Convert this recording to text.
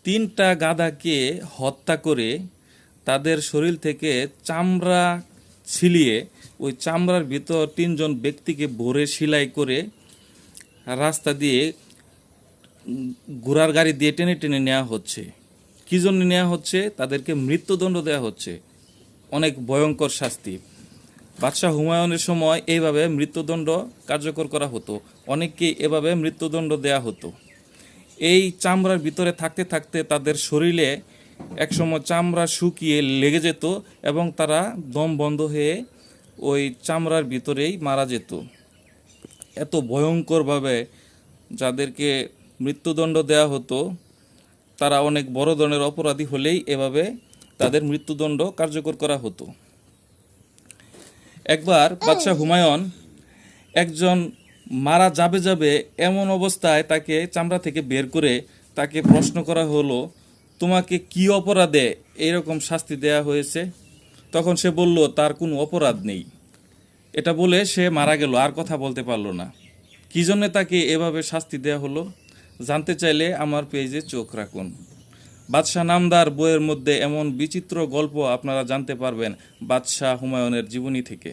তিনটা গাধাকে হত্যা করে তাদের শরীর থেকে চামড়া ছিলিয়ে ওই চামড়ার ভিতর তিনজন ব্যক্তিকে ভরে সেলাই করে রাস্তা দিয়ে ঘোড়ার গাড়ি দিয়ে টেনে টেনে নেওয়া হচ্ছে। কী জন্য নেওয়া হচ্ছে? তাদেরকে মৃত্যুদণ্ড দেওয়া হচ্ছে। অনেক ভয়ঙ্কর শাস্তি। বাদশাহ হুমায়ুনের সময় এইভাবে মৃত্যুদণ্ড কার্যকর করা হতো, অনেককে এভাবে মৃত্যুদণ্ড দেয়া হতো। এই চামড়ার ভিতরে থাকতে থাকতে তাদের শরীরে একসময় চামড়া শুকিয়ে লেগে যেত এবং তারা দম বন্ধ হয়ে ওই চামড়ার ভিতরেই মারা যেত। এত ভয়ঙ্করভাবে যাদেরকে মৃত্যুদণ্ড দেওয়া হতো তারা অনেক বড় ধরনের অপরাধী হলেই এভাবে তাদের মৃত্যুদণ্ড কার্যকর করা হতো। একবার বাদশাহ হুমায়ুন একজন মারা যাবে যাবে এমন অবস্থায় তাকে চামড়া থেকে বের করে তাকে প্রশ্ন করা হলো, তোমাকে কি অপরাধে এইরকম শাস্তি দেয়া হয়েছে? তখন সে বলল তার কোনো অপরাধ নেই। এটা বলে সে মারা গেল, আর কথা বলতে পারলো না। কী জন্যে তাকে এভাবে শাস্তি দেয়া হলো? জানতে চাইলে আমার পেজে চোখ রাখুন। বাদশাহ নামদার বইয়ের মধ্যে এমন বিচিত্র গল্প আপনারা জানতে পারবেন বাদশাহ হুমায়ুনের জীবনী থেকে।